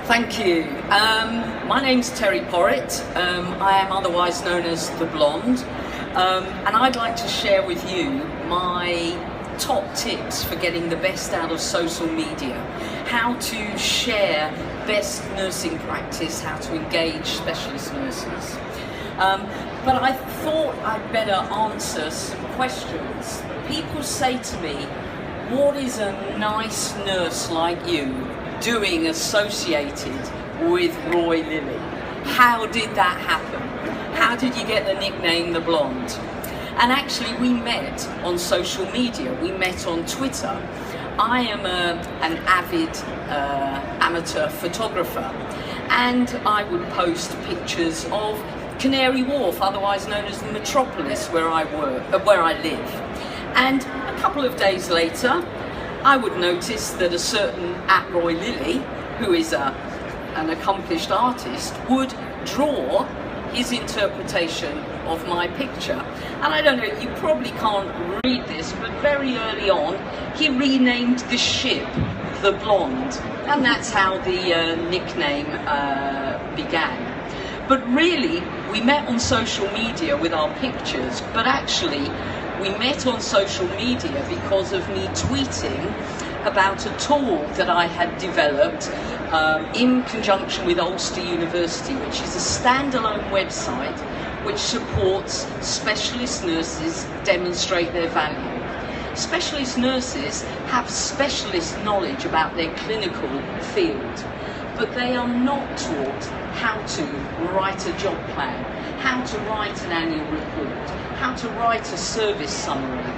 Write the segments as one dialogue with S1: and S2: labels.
S1: Thank you. My name's Terry Porritt. I am otherwise known as The Blonde. And I'd like to share with you my top tips for getting the best out of social media, how to share best nursing practice, how to engage specialist nurses. But I thought I'd better answer some questions. People say to me, what is a nice nurse like you doing associated with Roy Lilly? How did that happen? How did you get the nickname The Blonde? And actually we met on social media, we met on Twitter. I am an avid amateur photographer, and I would post pictures of Canary Wharf, otherwise known as the Metropolis, where I live. And a couple of days later, I would notice that a certain @Roy Lilly, who is an accomplished artist, would draw his interpretation of my picture. And I don't know, you probably can't read this, but very early on, he renamed the ship The Blonde. And that's how the nickname began. But really, we met on social media with our pictures, but actually, we met on social media because of me tweeting about a tool that I had developed in conjunction with Ulster University, which is a standalone website which supports specialist nurses demonstrate their value. Specialist nurses have specialist knowledge about their clinical field, but they are not taught how to write a job plan, how to write an annual report, how to write a service summary.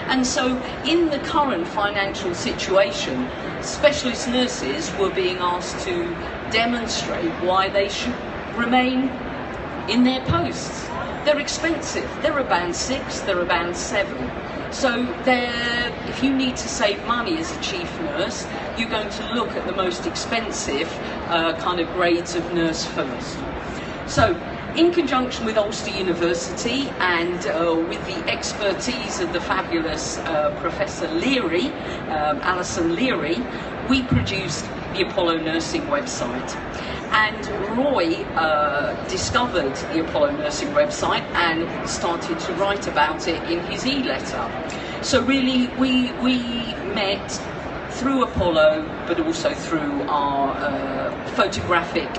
S1: And so in the current financial situation, specialist nurses were being asked to demonstrate why they should remain in their posts. They're expensive. They're a band 6, they're a band 7. So if you need to save money as a chief nurse, you're going to look at the most expensive kind of grades of nurse first. So in conjunction with Ulster University and with the expertise of the fabulous Professor Leary, Alison Leary, we produced the Apollo Nursing website. And Roy discovered the Apollo Nursing website and started to write about it in his e-letter. So really we met through Apollo, but also through our photographic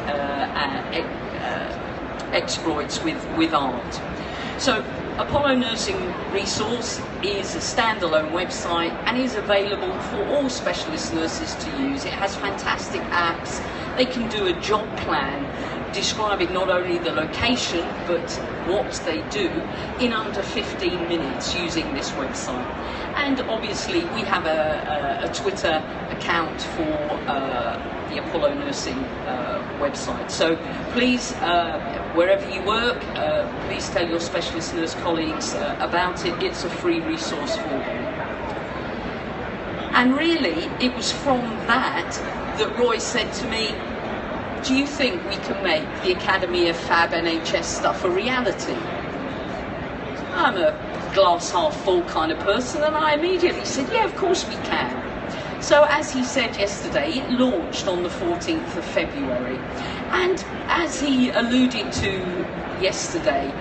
S1: exploits with art. So Apollo Nursing Resource is a standalone website and is available for all specialist nurses to use. It has fantastic apps. They can do a job plan describing not only the location but what they do in under 15 minutes using this website. And obviously we have a Twitter account for the Apollo Nursing website. So please, wherever you work, please tell your specialist nurse colleagues about it. It's a free resource for them. And really, it was from that Roy said to me, do you think we can make the Academy of Fab NHS stuff a reality? I'm a glass half full kind of person, and I immediately said, yeah, of course we can. So as he said yesterday, it launched on the 14th of February. And as he alluded to yesterday,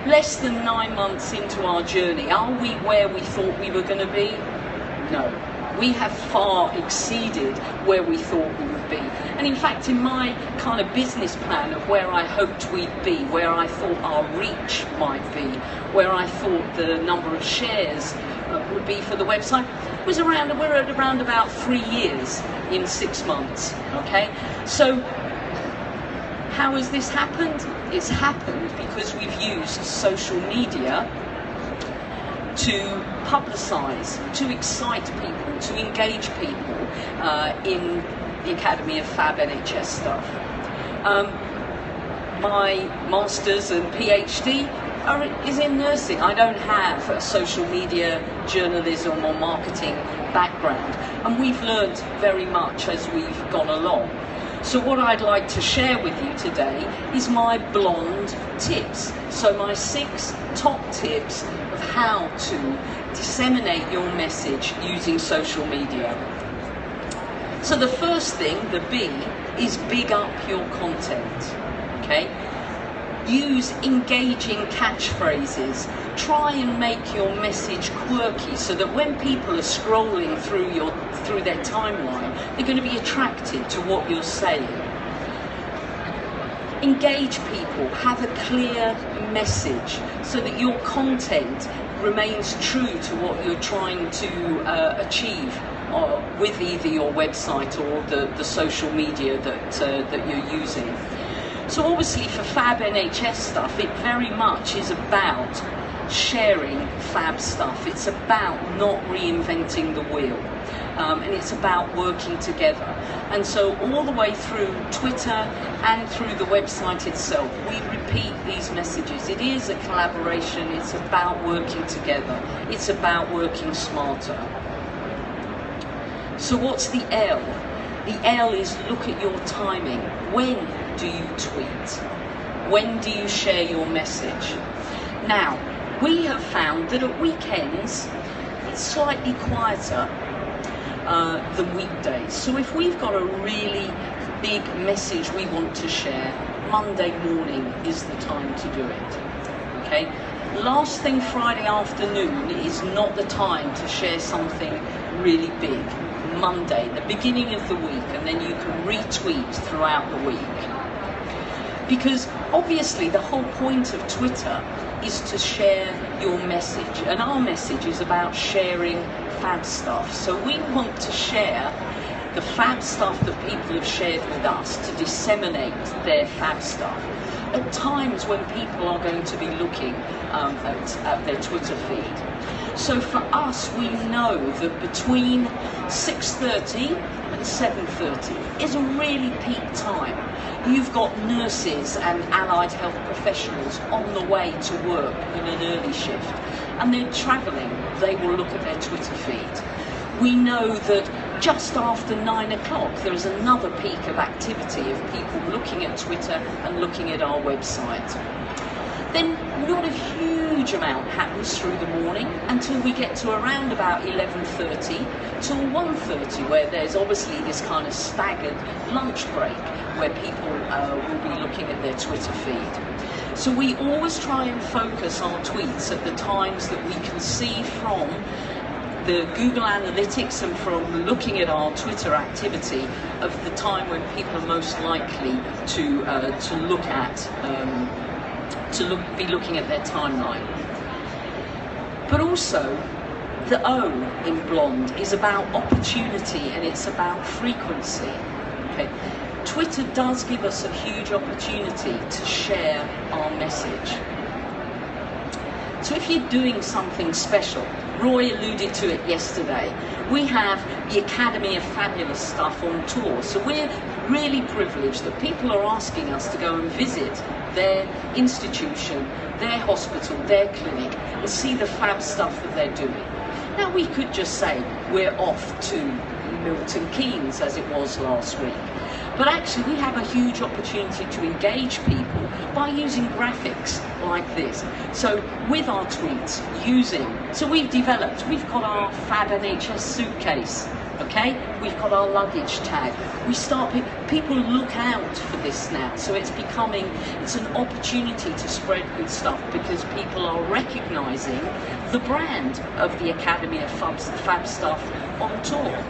S1: less than 9 months into our journey, are we where we thought we were going to be? No. We have far exceeded where we thought we would be. And in fact, in my kind of business plan of where I hoped we'd be, where I thought our reach might be, where I thought the number of shares would be for the website, we're at around about 3 years in 6 months, okay? So how has this happened? It's happened because we've used social media to publicise, to excite people, to engage people in the Academy of Fab NHS stuff. My Masters and PhD is in nursing. I don't have a social media journalism or marketing background, and we've learned very much as we've gone along. So what I'd like to share with you today is my blonde tips. So my 6 top tips of how to disseminate your message using social media. So the first thing, the B, is big up your content, okay? Use engaging catchphrases. Try and make your message quirky so that when people are scrolling through their timeline, they're going to be attracted to what you're saying. Engage people, have a clear message so that your content remains true to what you're trying to achieve with either your website or the social media that you're using. So obviously for Fab NHS stuff, it very much is about sharing Fab stuff. It's about not reinventing the wheel. And it's about working together. And so all the way through Twitter and through the website itself, we repeat these messages. It is a collaboration. It's about working together. It's about working smarter. So what's the L? The L is look at your timing. When do you tweet? When do you share your message? Now, we have found that at weekends, it's slightly quieter than weekdays. So if we've got a really big message we want to share, Monday morning is the time to do it, okay? Last thing Friday afternoon is not the time to share something really big. Monday, the beginning of the week, and then you can retweet throughout the week. Because obviously the whole point of Twitter is to share your message, and our message is about sharing Fab stuff. So we want to share the Fab stuff that people have shared with us, to disseminate their Fab stuff at times when people are going to be looking at their Twitter feed. So for us, we know that between 6:30 and 7:30 is a really peak time. You've got nurses and allied health professionals on the way to work in an early shift, and they're travelling. They will look at their Twitter feed. We know that just after 9 o'clock there is another peak of activity of people looking at Twitter and looking at our website. Then not a huge amount happens through the morning until we get to around about 11:30 till 1:30, where there's obviously this kind of staggered lunch break where people will be looking at their Twitter feed. So we always try and focus our tweets at the times that we can see from the Google Analytics and from looking at our Twitter activity of the time when people are most likely to look at be looking at their timeline. But also, the O in Blonde is about opportunity and it's about frequency. Okay? Twitter does give us a huge opportunity to share our message. So if you're doing something special, Roy alluded to it yesterday, we have the Academy of Fabulous stuff on tour. So we're really privileged that people are asking us to go and visit their institution, their hospital, their clinic, and see the Fab stuff that they're doing. Now we could just say we're off to Milton Keynes as it was last week. But actually we have a huge opportunity to engage people by using graphics like this. So with our tweets, we've got our Fab NHS suitcase, okay? We've got our luggage tag. People look out for this now. So it's an opportunity to spread good stuff because people are recognizing the brand of the Academy of Fab stuff on tour.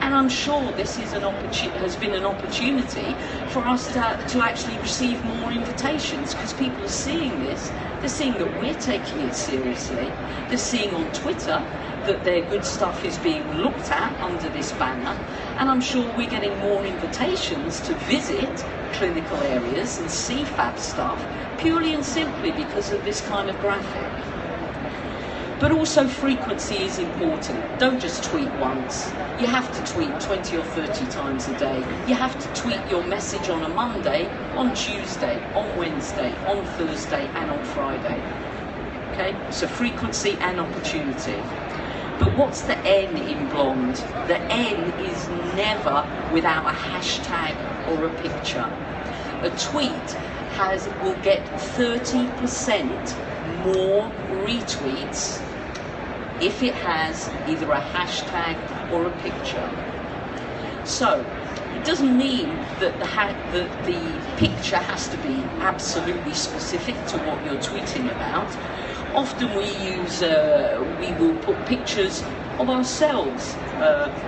S1: And I'm sure this is has been an opportunity for us to actually receive more invitations because people are seeing this. They're seeing that we're taking it seriously. They're seeing on Twitter that their good stuff is being looked at under this banner. And I'm sure we're getting more invitations to visit clinical areas and see Fab stuff purely and simply because of this kind of graphic. But also frequency is important. Don't just tweet once. You have to tweet 20 or 30 times a day. You have to tweet your message on a Monday, on Tuesday, on Wednesday, on Thursday, and on Friday. Okay? So frequency and opportunity. But what's the N in Blonde? The N is never without a hashtag or a picture. A tweet will get 30% more retweets if it has either a hashtag or a picture. So it doesn't mean that the picture has to be absolutely specific to what you're tweeting about. Often we will put pictures of ourselves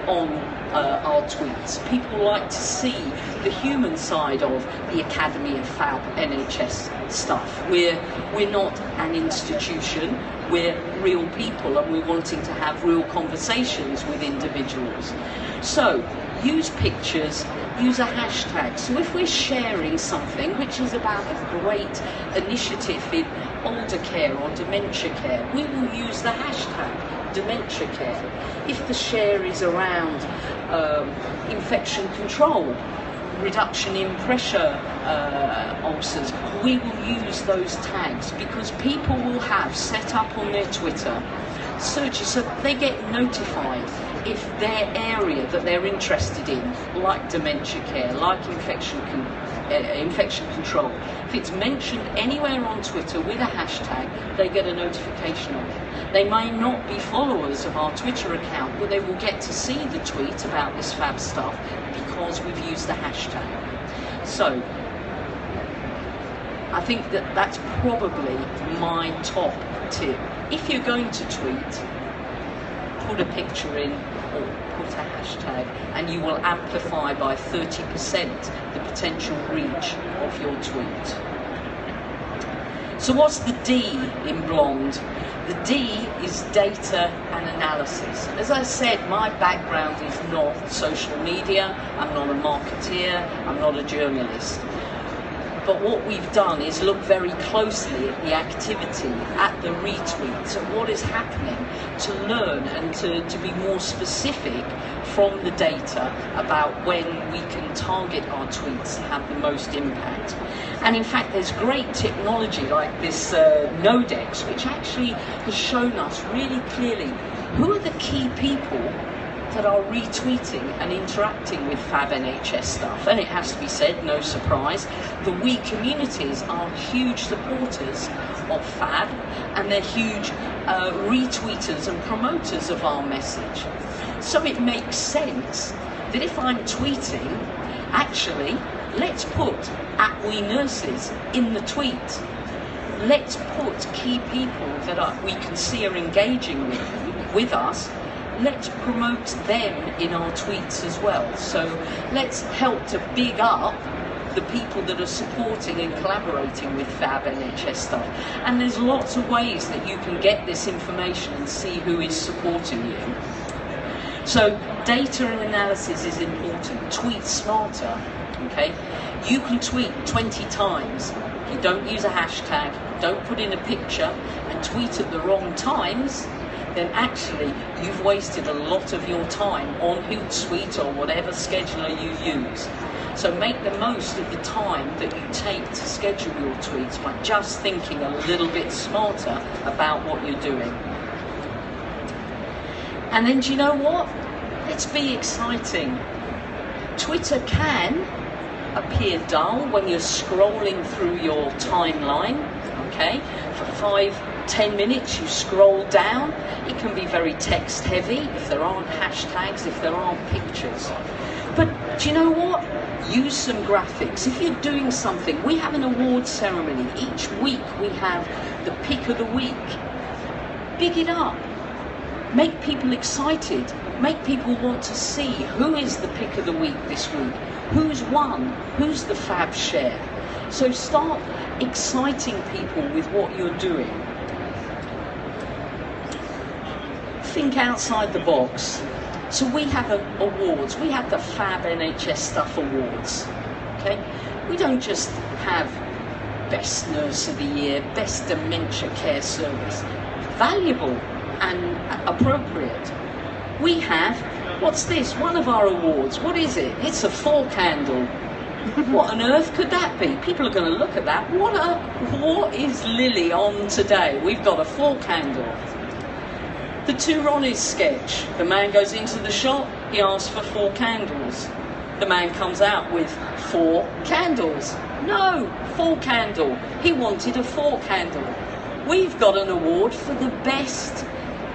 S1: on our tweets. People like to see the human side of the Academy of Fab NHS stuff. We're not an institution, we're real people, and we're wanting to have real conversations with individuals. So use pictures, use a hashtag. So if we're sharing something which is about a great initiative in older care or dementia care, we will use the hashtag dementia care. If the share is around infection control, reduction in pressure ulcers, we will use those tags, because people will have set up on their Twitter searches so they get notified if their area that they're interested in, like dementia care, like infection control, if it's mentioned anywhere on Twitter with a hashtag, they get a notification of it. They may not be followers of our Twitter account, but they will get to see the tweet about this fab stuff because we've used the hashtag. So I think that that's probably my top tip. If you're going to tweet, put a picture in or put a hashtag, and you will amplify by 30% the potential reach of your tweet. So what's the D in Blonde? The D is data and analysis. As I said, my background is not social media, I'm not a marketeer, I'm not a journalist. But what we've done is look very closely at the activity, at the retweets, at what is happening, to learn and to be more specific from the data about when we can target our tweets and have the most impact. And in fact, there's great technology like this Nodex, which actually has shown us really clearly who are the key people that are retweeting and interacting with Fab NHS stuff. And it has to be said, no surprise, the We communities are huge supporters of Fab, and they're huge retweeters and promoters of our message. So it makes sense that if I'm tweeting, actually, let's put @WeNurses in the tweet. Let's put key people that we can see are engaging with us. Let's promote them in our tweets as well. So let's help to big up the people that are supporting and collaborating with Fab NHS stuff. And there's lots of ways that you can get this information and see who is supporting you. So data and analysis is important. Tweet smarter, okay? You can tweet 20 times. You don't use a hashtag, don't put in a picture, and tweet at the wrong times, then actually you've wasted a lot of your time on Hootsuite or whatever scheduler you use. So make the most of the time that you take to schedule your tweets by just thinking a little bit smarter about what you're doing. And then do you know what? Let's be exciting. Twitter can appear dull when you're scrolling through your timeline, okay? For 5-10 minutes you scroll down. It can be very text heavy if there aren't hashtags, if there aren't pictures. But do you know what? Use some graphics. If you're doing something, we have an award ceremony. Each week we have the pick of the week. Big it up. Make people excited. Make people want to see who is the pick of the week this week. Who's won? Who's the Fab share? So start exciting people with what you're doing. Think outside the box. So we have awards. We have the Fab NHS Stuff Awards. Okay? We don't just have Best Nurse of the Year, Best Dementia Care Service. Valuable and appropriate. We have, what's this? One of our awards. What is it? It's a 4 candle. What on earth could that be? People are going to look at that. What is Lily on today? We've got a 4 candle. The Two Ronnies sketch. The man goes into the shop, he asks for 4 candles. The man comes out with 4 candles. No, 4 candle. He wanted a 4 candle. We've got an award for the best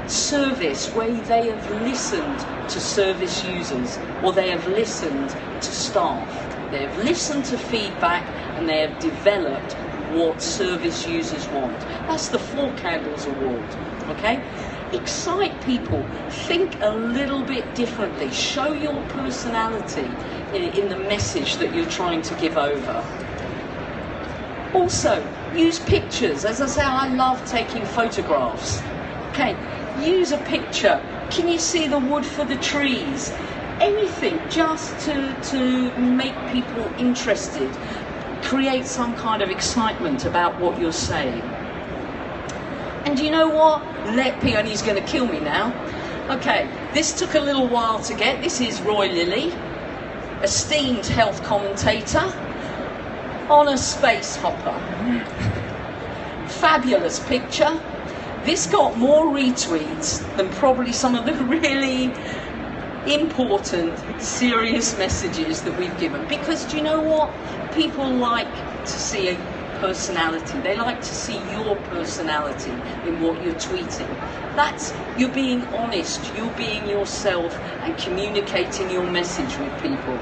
S1: service where they have listened to service users, or they have listened to staff. They have listened to feedback and they have developed what service users want. That's the 4 Candles Award, okay? Excite people, think a little bit differently, show your personality in the message that you're trying to give over. Also, use pictures. As I say, I love taking photographs. Okay, use a picture. Can you see the wood for the trees? Anything just to make people interested. Create some kind of excitement about what you're saying. And you know what? Let people, and he's going to kill me now. Okay, this took a little while to get. This is Roy Lilly, esteemed health commentator on a space hopper. Fabulous picture. This got more retweets than probably some of the really important, serious messages that we've given. Because do you know what? People like to see a personality. They like to see your personality in what you're tweeting. That's, you're being honest, you're being yourself and communicating your message with people.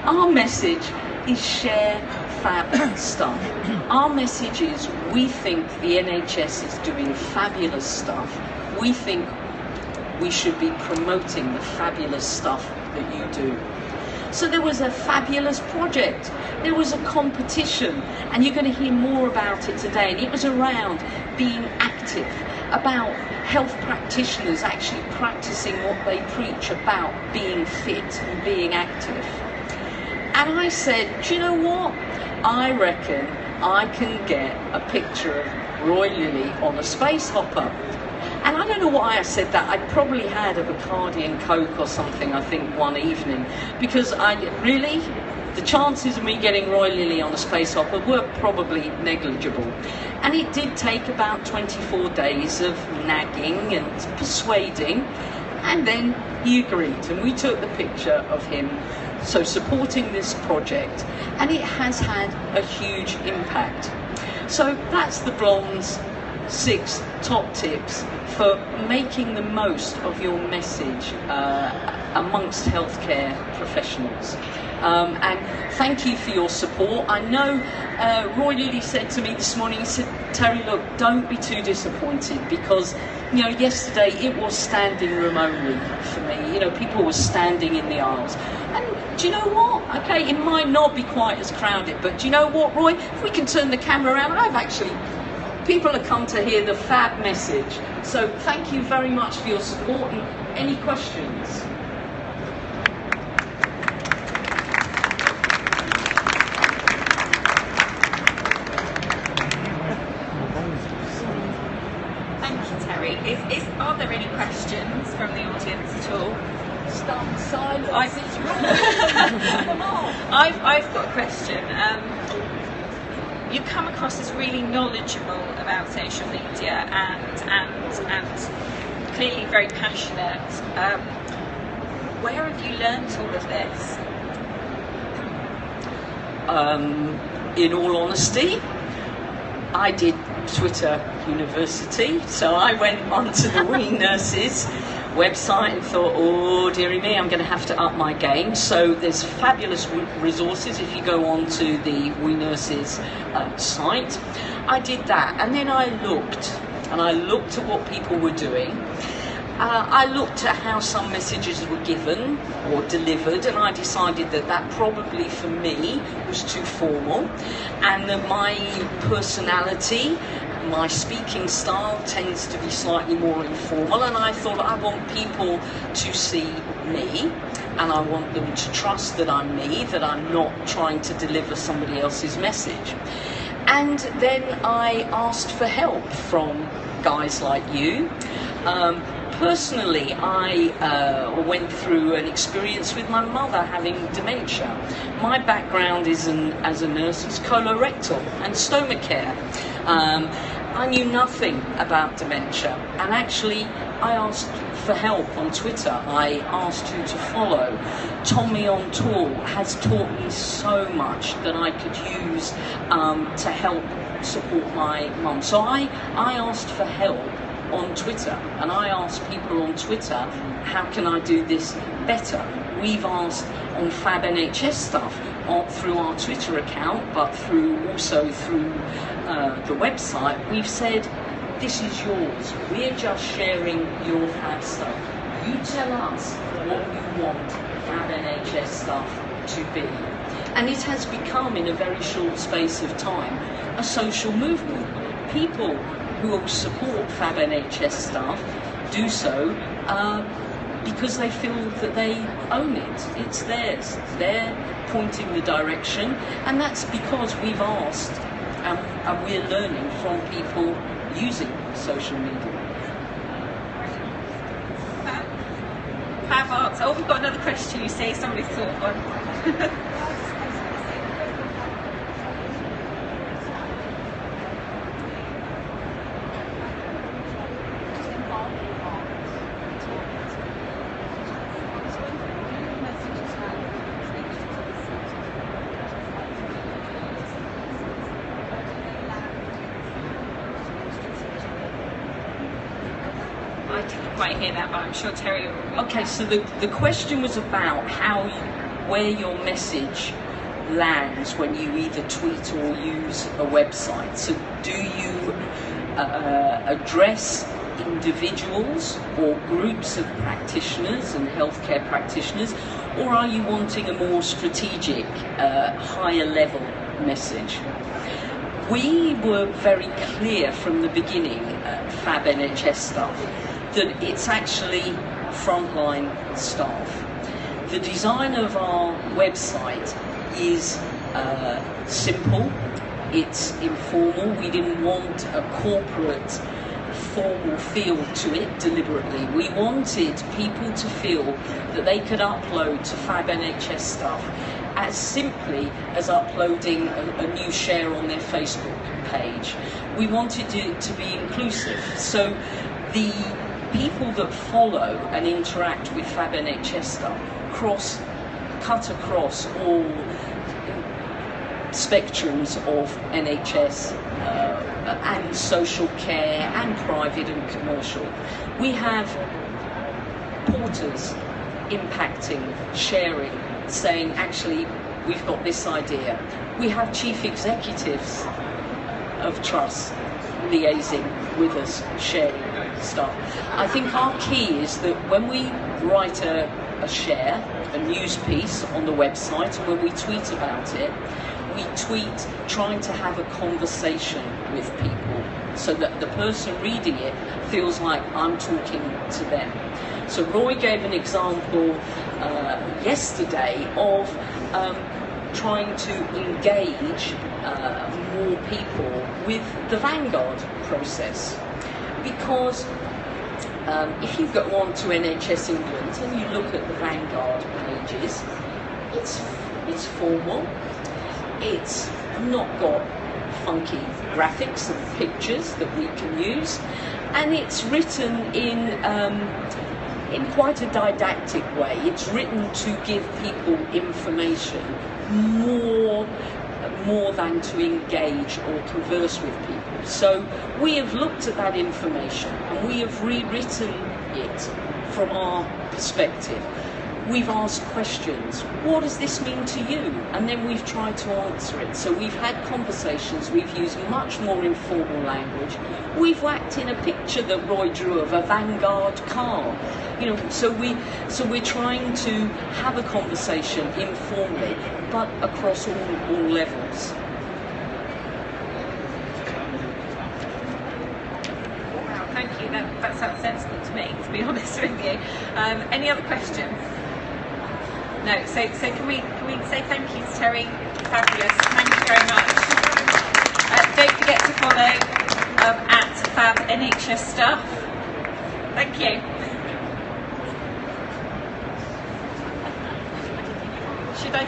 S1: Our message is share fab stuff. Our message is, we think the NHS is doing fabulous stuff. We think we should be promoting the fabulous stuff that you do. So there was a fabulous project, there was a competition, and you're going to hear more about it today. And it was around being active, about health practitioners actually practicing what they preach about being fit and being active. And I said, do you know what? I reckon I can get a picture of Roy Lilly on a space hopper. And I don't know why I said that. I probably had a Bacardi and Coke or something, I think, one evening. Because the chances of me getting Roy Lilly on a space hopper were probably negligible. And it did take about 24 days of nagging and persuading. And then he agreed, and we took the picture of him, so supporting this project. And it has had a huge impact. So that's the Blonde's 6 top tips for making the most of your message amongst healthcare professionals. And thank you for your support. I know Roy Lilly said to me this morning, he said, Terry, look, don't be too disappointed, because you know, yesterday it was standing room only for me. You know, people were standing in the aisles. And do you know what? Okay, it might not be quite as crowded, but do you know what, Roy? If we can turn the camera around, people have come to hear the fab message. So thank you very much for your support. And any questions?
S2: Thank you, Terry. Are there any questions from the audience at all?
S1: Stunned silence.
S2: I've got a question. You come across as really knowledgeable about social media and clearly very passionate. Where have you learnt all of this?
S1: In all honesty, I did Twitter University, so I went onto the We Nurses website and thought, oh dearie me, I'm going to have to up my game. So there's fabulous resources if you go on to the We Nurses site. I did that, and then I looked at what people were doing. I looked at how some messages were given or delivered, and I decided that probably for me was too formal, and that my personality, my speaking style tends to be slightly more informal, and I thought I want people to see me, and I want them to trust that I'm me, that I'm not trying to deliver somebody else's message. And then I asked for help from guys like you. Personally, I went through an experience with my mother having dementia. My background is as a nurse is colorectal and stomach care. I knew nothing about dementia, and actually I asked for help on Twitter. I asked who to follow. Tommy on Tour has taught me so much that I could use to help support my mum. So I asked for help on Twitter, and I ask people on Twitter, how can I do this better? We've asked on Fab NHS stuff through our Twitter account, but also through the website. We've said, this is yours. We're just sharing your Fab stuff. You tell us what you want Fab NHS stuff to be. And it has become, in a very short space of time, a social movement. People who will support Fab NHS stuff do so because they feel that they own it. It's theirs. They're pointing the direction, and that's because we've asked and we're learning from people using social media.
S2: Fab answer. Oh, we've got another question. You say somebody's thought one. I didn't quite hear that, but I'm sure Terry will.
S1: Okay, so the question was about where your message lands when you either tweet or use a website. So do you address individuals or groups of practitioners and healthcare practitioners, or are you wanting a more strategic, higher level message? We were very clear from the beginning at Fab NHS stuff that it's actually frontline staff. The design of our website is simple, it's informal. We didn't want a corporate formal feel to it deliberately. We wanted people to feel that they could upload to Fab NHS stuff as simply as uploading a new share on their Facebook page. We wanted it to be inclusive. So the people that follow and interact with Fab NHS stuff cut across all spectrums of NHS and social care and private and commercial. We have porters impacting, sharing, saying, actually, we've got this idea. We have chief executives of trusts liaising with us, sharing stuff. I think our key is that when we write a share, a news piece on the website, and when we tweet about it, we tweet trying to have a conversation with people so that the person reading it feels like I'm talking to them. So Roy gave an example yesterday of trying to engage more people with the Vanguard process, because if you go on to NHS England and you look at the Vanguard pages, it's formal, it's not got funky graphics and pictures that we can use, and it's written in quite a didactic way. It's written to give people information more than to engage or converse with people. So we have looked at that information and we have rewritten it from our perspective. We've asked questions. What does this mean to you? And then we've tried to answer it. So we've had conversations. We've used much more informal language. We've whacked in a picture that Roy drew of a Vanguard car. You know, so we're trying to have a conversation informally, but across all levels.
S2: Thank you. That sounds sensible to me, to be honest with you. Any other questions? No. So can we say thank you to Terry? Fabulous. Thank you very much. Don't forget to follow at Fab NHS Stuff. Thank you. Should I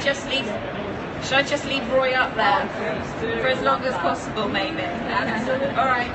S2: just leave Roy up there for as long as possible, maybe? All right.